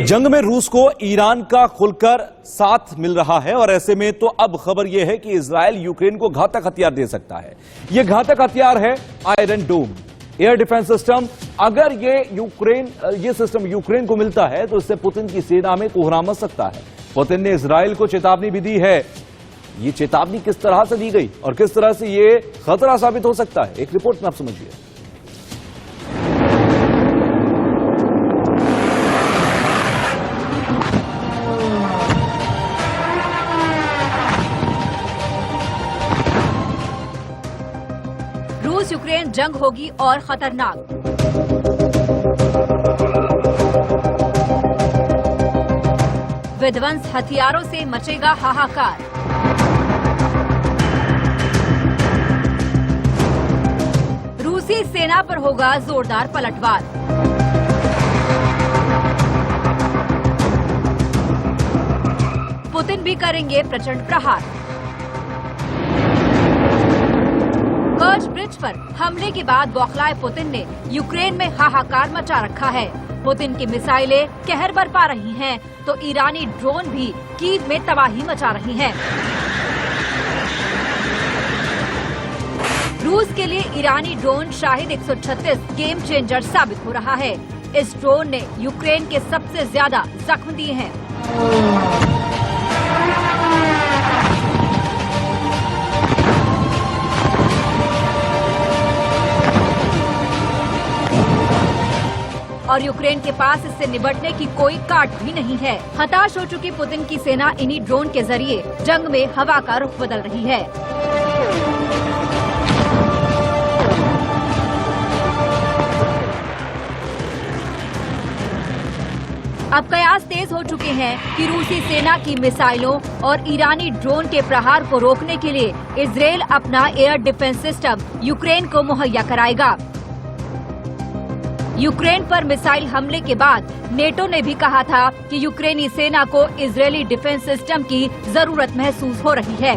जंग में रूस को ईरान का खुलकर साथ मिल रहा है और ऐसे में तो अब खबर यह है कि इजराइल यूक्रेन को घातक हथियार दे सकता है। यह घातक हथियार है आयरन डोम एयर डिफेंस सिस्टम। अगर ये सिस्टम यूक्रेन को मिलता है तो इससे पुतिन की सेना में कोहराम मच सकता है। पुतिन ने इजराइल को चेतावनी भी दी है। ये चेतावनी किस तरह से दी गई और किस तरह से ये खतरा साबित हो सकता है, एक रिपोर्ट में आप समझिए। रूस यूक्रेन जंग होगी और खतरनाक। विध्वंस हथियारों से मचेगा हाहाकार। रूसी सेना पर होगा जोरदार पलटवार। पुतिन भी करेंगे प्रचंड प्रहार। कर्च ब्रिज पर हमले के बाद बौखलाए पुतिन ने यूक्रेन में हाहाकार मचा रखा है। पुतिन की मिसाइलें कहर बरपा रही हैं, तो ईरानी ड्रोन भी कीव में तबाही मचा रही हैं। रूस के लिए ईरानी ड्रोन शाहिद 136 गेम चेंजर साबित हो रहा है। इस ड्रोन ने यूक्रेन के सबसे ज्यादा जख्म दिए हैं। और यूक्रेन के पास इससे निपटने की कोई काट भी नहीं है। हताश हो चुकी पुतिन की सेना इन्हीं ड्रोन के जरिए जंग में हवा का रुख बदल रही है। अब कयास तेज हो चुके हैं कि रूसी सेना की मिसाइलों और ईरानी ड्रोन के प्रहार को रोकने के लिए इजराइल अपना एयर डिफेंस सिस्टम यूक्रेन को मुहैया कराएगा। यूक्रेन पर मिसाइल हमले के बाद नेटो ने भी कहा था कि यूक्रेनी सेना को इजरायली डिफेंस सिस्टम की जरूरत महसूस हो रही है।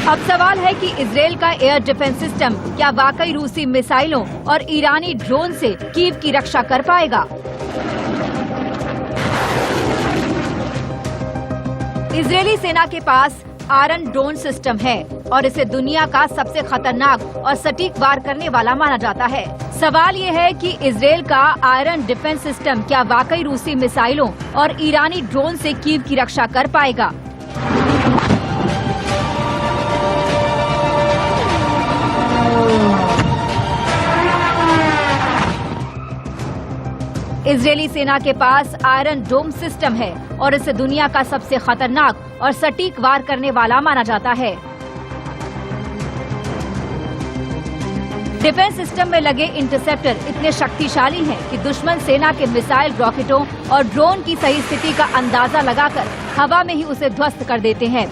अब सवाल है कि इजराइल का एयर डिफेंस सिस्टम क्या वाकई रूसी मिसाइलों और ईरानी ड्रोन से कीव की रक्षा कर पाएगा। इजरायली सेना के पास आयरन ड्रोन सिस्टम है और इसे दुनिया का सबसे खतरनाक और सटीक वार करने वाला माना जाता है। सवाल ये है कि इजराइल का आयरन डिफेंस सिस्टम क्या वाकई रूसी मिसाइलों और ईरानी ड्रोन से कीव की रक्षा कर पाएगा। इजरायली सेना के पास आयरन डोम सिस्टम है और इसे दुनिया का सबसे खतरनाक और सटीक वार करने वाला माना जाता है। डिफेंस सिस्टम में लगे इंटरसेप्टर इतने शक्तिशाली हैं कि दुश्मन सेना के मिसाइल, रॉकेटों और ड्रोन की सही स्थिति का अंदाजा लगाकर हवा में ही उसे ध्वस्त कर देते हैं।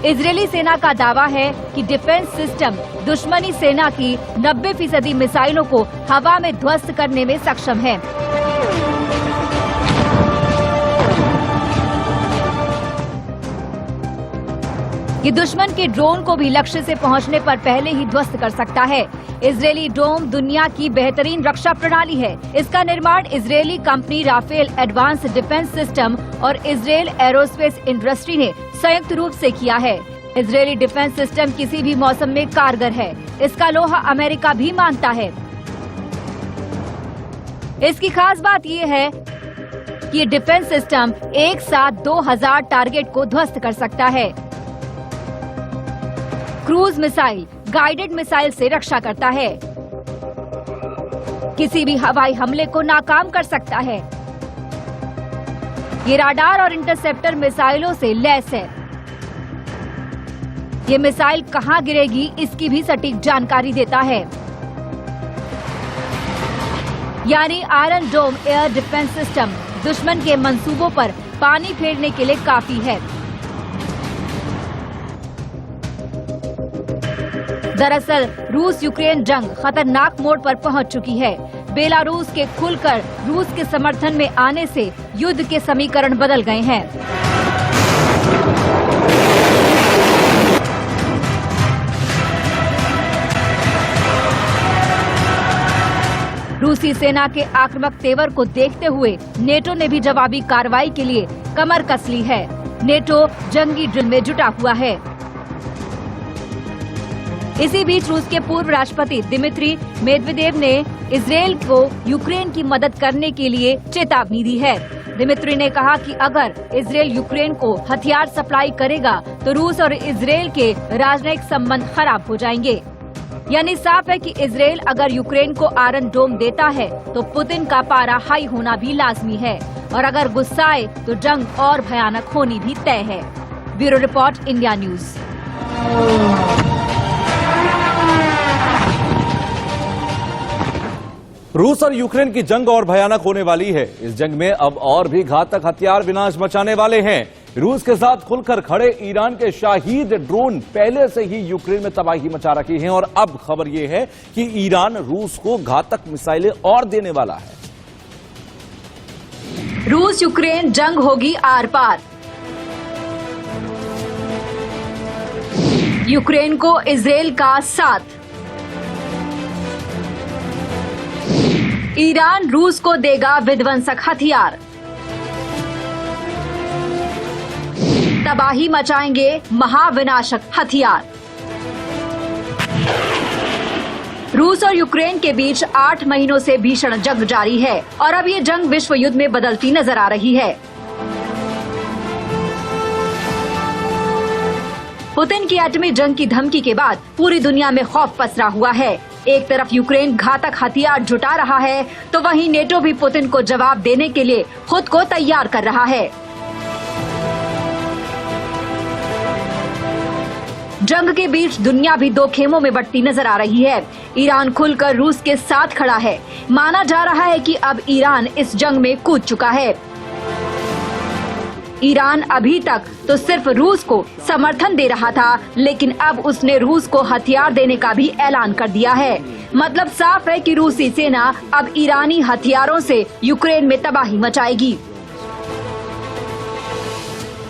इजरायली सेना का दावा है कि डिफेंस सिस्टम दुश्मनी सेना की 90% मिसाइलों को हवा में ध्वस्त करने में सक्षम है। ये दुश्मन के ड्रोन को भी लक्ष्य से पहुंचने पर पहले ही ध्वस्त कर सकता है। इजरायली डोम दुनिया की बेहतरीन रक्षा प्रणाली है। इसका निर्माण Israeli company Rafael advance defence system और इजरायल एरोस्पेस इंडस्ट्री ने संयुक्त रूप से किया है। इजरायली डिफेंस सिस्टम किसी भी मौसम में कारगर है। इसका लोहा अमेरिका भी मानता है। इसकी खास बात यह है कि ये डिफेंस सिस्टम एक साथ 2000 टारगेट को ध्वस्त कर सकता है। क्रूज मिसाइल, गाइडेड मिसाइल से रक्षा करता है। किसी भी हवाई हमले को नाकाम कर सकता है। ये राडार और इंटरसेप्टर मिसाइलों से लैस है। ये मिसाइल कहां गिरेगी इसकी भी सटीक जानकारी देता है। यानी आयरन डोम एयर डिफेंस सिस्टम दुश्मन के मंसूबों पर पानी फेरने के लिए काफी है। दरअसल रूस यूक्रेन जंग खतरनाक मोड़ पर पहुंच चुकी है। बेलारूस के खुलकर रूस के समर्थन में आने से युद्ध के समीकरण बदल गए हैं। रूसी सेना के आक्रामक तेवर को देखते हुए नेटो ने भी जवाबी कार्रवाई के लिए कमर कस ली है। नेटो जंगी ड्रिल में जुटा हुआ है। इसी बीच रूस के पूर्व राष्ट्रपति दिमित्री मेदवेदेव ने इजरायल को यूक्रेन की मदद करने के लिए चेतावनी दी है। दिमित्री ने कहा कि अगर इजरायल यूक्रेन को हथियार सप्लाई करेगा तो रूस और इजरायल के राजनयिक संबंध खराब हो जाएंगे। यानी साफ है कि इजरायल अगर यूक्रेन को आयरन डोम देता है तो पुतिन का पारा हाई होना भी लाजमी है और अगर गुस्साए तो जंग और भयानक होनी भी तय है। Bureau report, India news. रूस और यूक्रेन की जंग और भयानक होने वाली है। इस जंग में अब और भी घातक हथियार विनाश मचाने वाले हैं। रूस के साथ खुलकर खड़े ईरान के शाहीद ड्रोन पहले से ही यूक्रेन में तबाही मचा रखी हैं और अब खबर यह है कि ईरान रूस को घातक मिसाइलें और देने वाला है। रूस यूक्रेन जंग होगी आर पार। यूक्रेन को इजरायल का साथ। ईरान रूस को देगा विध्वंसक हथियार। तबाही मचाएंगे महाविनाशक हथियार। रूस और यूक्रेन के बीच 8 महीनों से भीषण जंग जारी है और अब ये जंग विश्व युद्ध में बदलती नजर आ रही है। पुतिन की एटमी जंग की धमकी के बाद पूरी दुनिया में खौफ पसरा हुआ है। एक तरफ यूक्रेन घातक हथियार जुटा रहा है तो वहीं नेटो भी पुतिन को जवाब देने के लिए खुद को तैयार कर रहा है। जंग के बीच दुनिया भी दो खेमों में बंटती नजर आ रही है। ईरान खुलकर रूस के साथ खड़ा है। माना जा रहा है कि अब ईरान इस जंग में कूद चुका है। ईरान अभी तक तो सिर्फ रूस को समर्थन दे रहा था, लेकिन अब उसने रूस को हथियार देने का भी ऐलान कर दिया है। मतलब साफ है कि रूसी सेना अब ईरानी हथियारों से यूक्रेन में तबाही मचाएगी।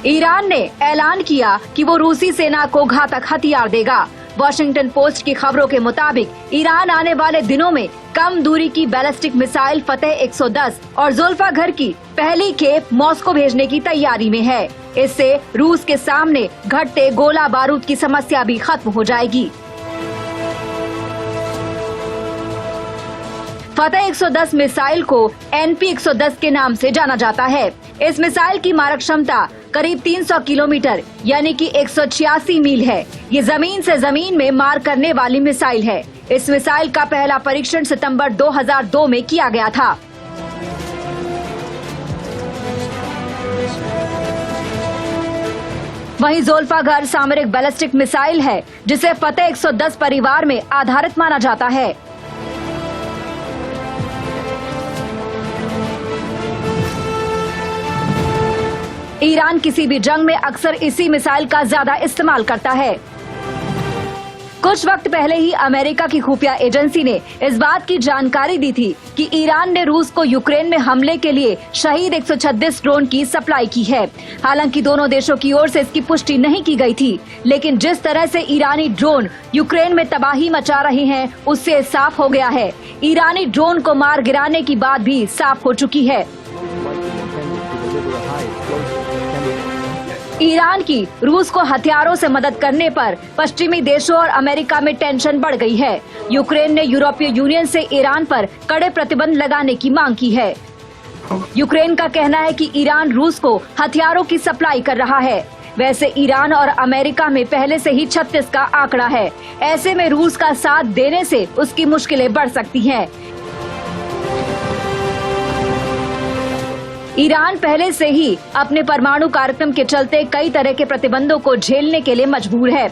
ईरान ने ऐलान किया कि वो रूसी सेना को घातक हथियार देगा। वॉशिंगटन पोस्ट की खबरों के मुताबिक ईरान आने वाले दिनों में कम दूरी की बैलिस्टिक मिसाइल फतेह 110 और जुल्फागर की पहली खेप मॉस्को भेजने की तैयारी में है। इससे रूस के सामने घटते गोला बारूद की समस्या भी खत्म हो जाएगी। फतेह 110 मिसाइल को NP 110 के नाम से जाना जाता है। इस मिसाइल की मारक क्षमता करीब 300 किलोमीटर यानी कि 186 मील है। ये जमीन से जमीन में मार करने वाली मिसाइल है। इस मिसाइल का पहला परीक्षण सितंबर 2002 में किया गया था। वहीं जुल्फागर सामरिक बैलिस्टिक मिसाइल है जिसे फतेह 110 परिवार में आधारित माना जाता है। ईरान किसी भी जंग में अक्सर इसी मिसाइल का ज्यादा इस्तेमाल करता है। कुछ वक्त पहले ही अमेरिका की खुफिया एजेंसी ने इस बात की जानकारी दी थी कि ईरान ने रूस को यूक्रेन में हमले के लिए शहीद 136 ड्रोन की सप्लाई की है। हालांकि दोनों देशों की ओर से इसकी पुष्टि नहीं की गई थी, लेकिन जिस तरह से ईरानी ड्रोन यूक्रेन में तबाही मचा रहे हैं उससे साफ हो गया है। ईरानी ड्रोन को मार गिराने की बात भी साफ हो चुकी है। ईरान की रूस को हथियारों से मदद करने पर पश्चिमी देशों और अमेरिका में टेंशन बढ़ गई है। यूक्रेन ने यूरोपीय यूनियन से ईरान पर कड़े प्रतिबंध लगाने की मांग की है। यूक्रेन का कहना है कि ईरान रूस को हथियारों की सप्लाई कर रहा है। वैसे ईरान और अमेरिका में पहले से ही 36 का आंकड़ा है। ऐसे में रूस का साथ देने से उसकी मुश्किलें बढ़ सकती हैं। ईरान पहले से ही अपने परमाणु कार्यक्रम के चलते कई तरह के प्रतिबंधों को झेलने के लिए मजबूर है।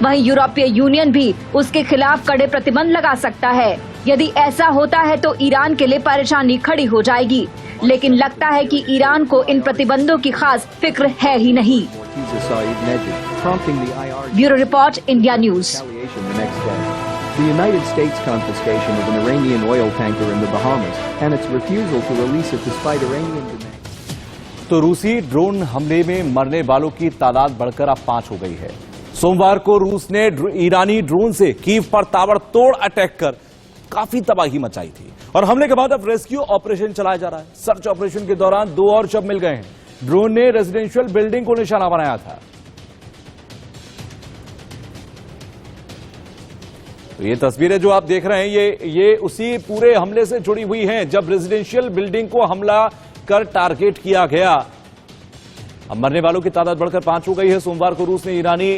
वहीं यूरोपीय यूनियन भी उसके खिलाफ कड़े प्रतिबंध लगा सकता है। यदि ऐसा होता है तो ईरान के लिए परेशानी खड़ी हो जाएगी, लेकिन लगता है कि ईरान को इन प्रतिबंधों की खास फिक्र है ही नहीं। prompting the IR Bureau Report, India News. retaliation the next day. The United States confiscation of an Iranian oil tanker in the Bahamas and its refusal to release it despite Iranian demands. तो रूसी drone हमले में मरने वालों की तादाद बढ़कर अब 5 हो गई है। सोमवार को रूस ने ईरानी ड्रोन से कीव पर ताबड़तोड़ अटैक कर काफी तबाही मचाई थी और हमले के बाद अब रेस्क्यू ऑपरेशन चलाया जा रहा है। सर्च ऑपरेशन के दौरान 2 और शव मिल गए हैं। ड्रोन ने रेजिडेंशियल बिल्डिंग को निशाना बनाया था। तो ये तस्वीरें जो आप देख रहे हैं ये उसी पूरे हमले से जुड़ी हुई हैं जब रेजिडेंशियल बिल्डिंग को हमला कर टारगेट किया गया। अब मरने वालों की तादाद बढ़कर 5 हो गई है। सोमवार को रूस ने ईरानी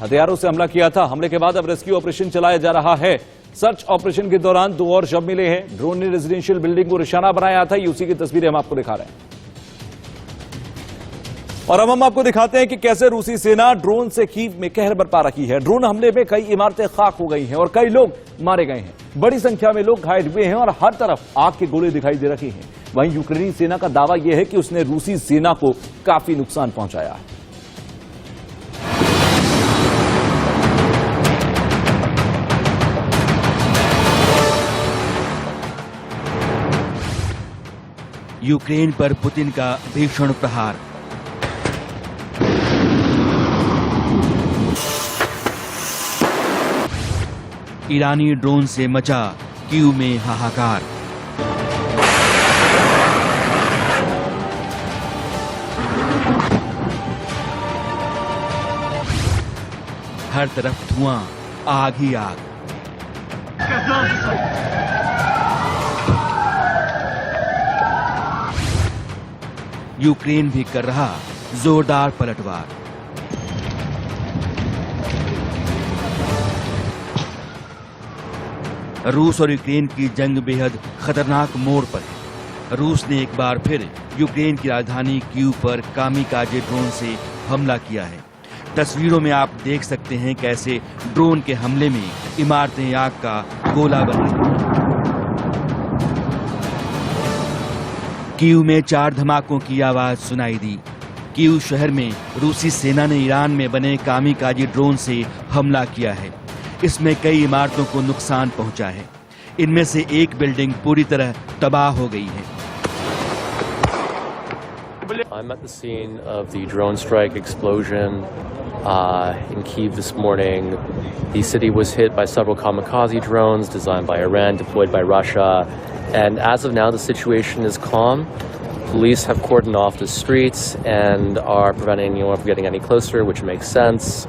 हथियारों से हमला किया था। हमले के बाद अब रेस्क्यू ऑपरेशन चलाया जा रहा है। सर्च ऑपरेशन के दौरान 2 और शव मिले हैं। ड्रोन ने रेजिडेंशियल बिल्डिंग को निशाना बनाया था। ये उसी की तस्वीरें हम आपको दिखा रहे हैं और अब हम आपको दिखाते हैं कि कैसे रूसी सेना ड्रोन से कीव में कहर बरपा रखी है। ड्रोन हमले में कई इमारतें खाक हो गई हैं और कई लोग मारे गए हैं। बड़ी संख्या में लोग घायल हुए हैं और हर तरफ आग के गोले दिखाई दे रहे हैं। वहीं यूक्रेनी सेना का दावा यह है कि उसने रूसी सेना को काफी नुकसान पहुंचाया है। यूक्रेन पर पुतिन का भीषण प्रहार। ईरानी ड्रोन से मचा कीव में हाहाकार। हर तरफ धुआं, आग ही आग। यूक्रेन भी कर रहा जोरदार पलटवार। रूस और यूक्रेन की जंग बेहद खतरनाक मोड़ पर है। रूस ने एक बार फिर यूक्रेन की राजधानी कीव पर कामिकाजे ड्रोन से हमला किया है। तस्वीरों में आप देख सकते हैं कैसे ड्रोन के हमले में इमारतें आग का गोला बन रही हैं। कीव में 4 धमाकों की आवाज सुनाई दी। कीव शहर में रूसी सेना ने ईरान में बने कामिकाजे ड्रोन से हमला किया है। इसमें कई इमारतों को नुकसान पहुंचा है। इनमें से एक बिल्डिंग पूरी तरह तबाह हो गई है। I'm at the scene of the drone strike explosion in Kyiv this morning. The city was hit by several kamikaze drones designed by Iran, deployed by Russia. And as of now, the situation is calm. Police have cordoned off the streets and are preventing anyone from getting any closer, which makes sense.